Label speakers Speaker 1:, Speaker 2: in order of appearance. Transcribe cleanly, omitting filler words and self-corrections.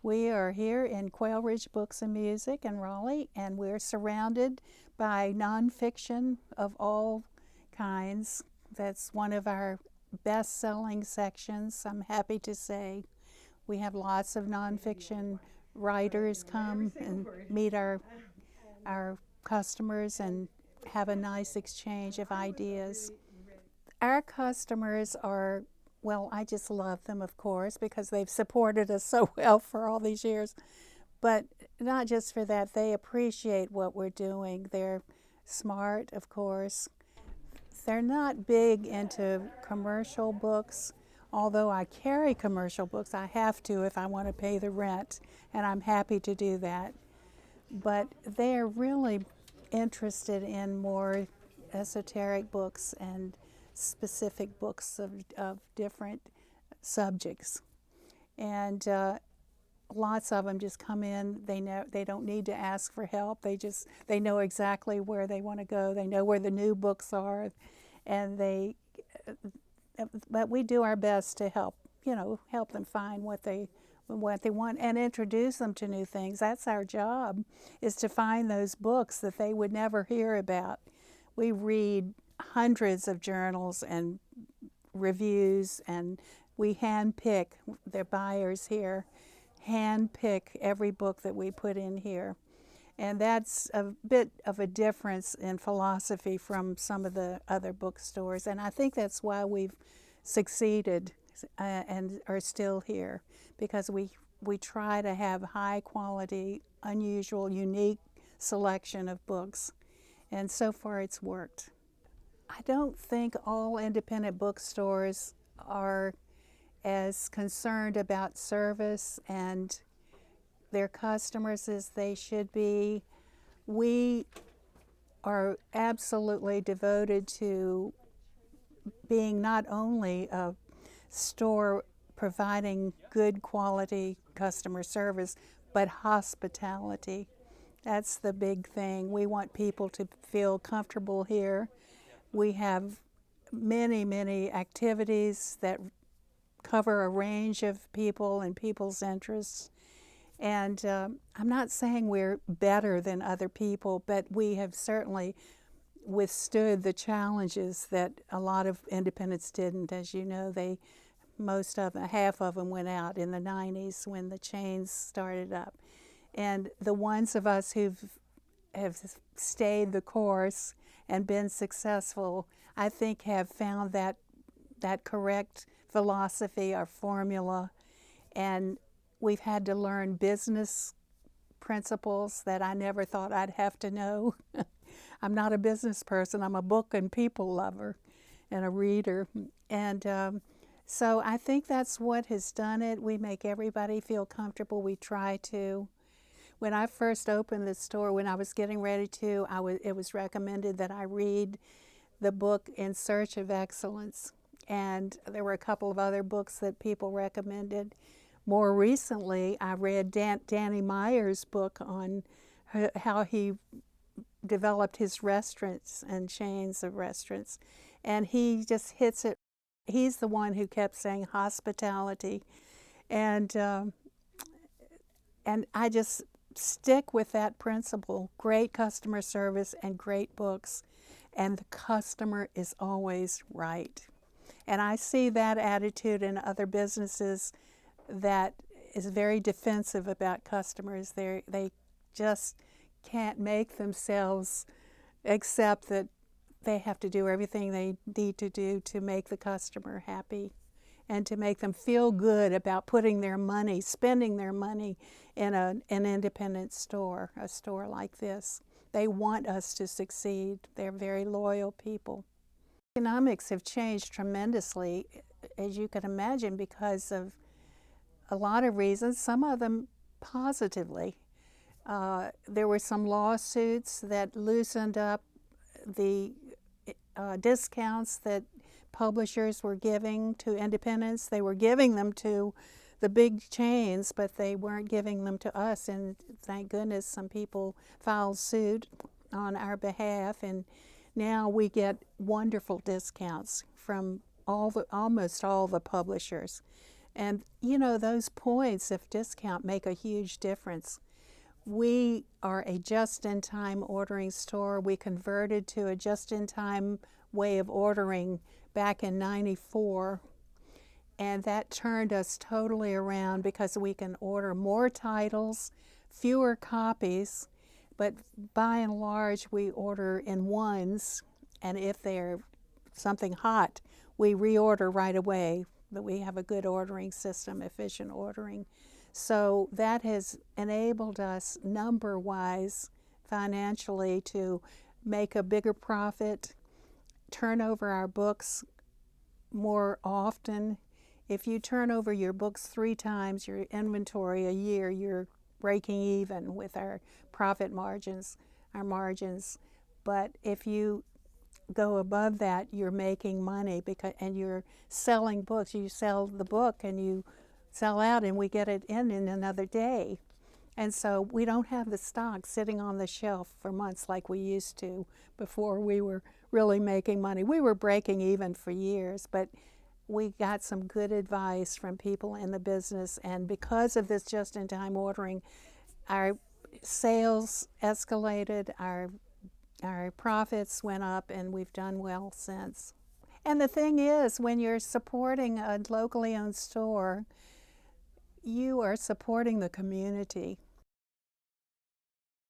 Speaker 1: We are here in Quail Ridge Books and Music in Raleigh, and we're surrounded by nonfiction of all kinds. That's one of our best-selling sections, I'm happy to say. We have lots of nonfiction writers come and meet our customers and have a nice exchange of ideas. Our customers are, well, I just love them, of course, because they've supported us so well for all these years. But not just for that, they appreciate what we're doing. They're smart, of course. They're not big into commercial books, although I carry commercial books. I have to if I want to pay the rent, and I'm happy to do that. But they're really interested in more esoteric books and specific books of different subjects. And lots of them just come in. They don't need to ask for help. They know exactly where they want to go. They know where the new books are, and but we do our best to help them find what they want and introduce them to new things. That's our job, is to find those books that they would never hear about. We read hundreds of journals and reviews, and we handpick, the buyers here handpick every book that we put in here. And that's a bit of a difference in philosophy from some of the other bookstores. And I think that's why we've succeeded and are still here, because we try to have high quality, unusual, unique selection of books. And so far it's worked. I don't think all independent bookstores are as concerned about service and their customers as they should be. We are absolutely devoted to being not only a store providing good quality customer service, but hospitality. That's the big thing. We want people to feel comfortable here. We have many, many activities that cover a range of people and people's interests. And I'm not saying we're better than other people, but we have certainly withstood the challenges that a lot of independents didn't. As you know, half of them went out in the 90s when the chains started up. And the ones of us have stayed the course and been successful, I think have found that correct philosophy or formula. And we've had to learn business principles that I never thought I'd have to know. I'm not a business person. I'm a book and people lover and a reader. And so I think that's what has done it. We make everybody feel comfortable. We try to. When I first opened the store, when I was getting ready to, it was recommended that I read the book In Search of Excellence. And there were a couple of other books that people recommended. More recently, I read Danny Meyer's book on how he developed his restaurants and chains of restaurants. And he just hits it. He's the one who kept saying hospitality. And I just stick with that principle: great customer service and great books. And the customer is always right. And I see that attitude in other businesses that is very defensive about customers. They just can't make themselves accept that they have to do everything they need to do to make the customer happy and to make them feel good about spending their money in an independent store, a store like this. They want us to succeed. They're very loyal people. Economics have changed tremendously, as you can imagine, because of a lot of reasons, some of them positively. There were some lawsuits that loosened up the discounts that publishers were giving to independents. They were giving them to the big chains, but they weren't giving them to us. And thank goodness some people filed suit on our behalf. And now we get wonderful discounts from almost all the publishers. And you know, those points of discount make a huge difference. We are a just-in-time ordering store. We converted to a just-in-time way of ordering back in '94, and that turned us totally around because we can order more titles, fewer copies, but by and large we order in ones, and if they're something hot, we reorder right away. But we have a good ordering system, efficient ordering. So that has enabled us number-wise financially to make a bigger profit, turn over our books more often. If you turn over your books 3 times your inventory a year, you're breaking even with our profit margins, our margins. But if you go above that, you're making money because, and you're selling books. You sell the book and you sell out, and we get it in another day. And so we don't have the stock sitting on the shelf for months like we used to before we were really making money. We were breaking even for years, but we got some good advice from people in the business, and because of this just-in-time ordering, our sales escalated, our profits went up, and we've done well since. And the thing is, when you're supporting a locally owned store, you are supporting the community.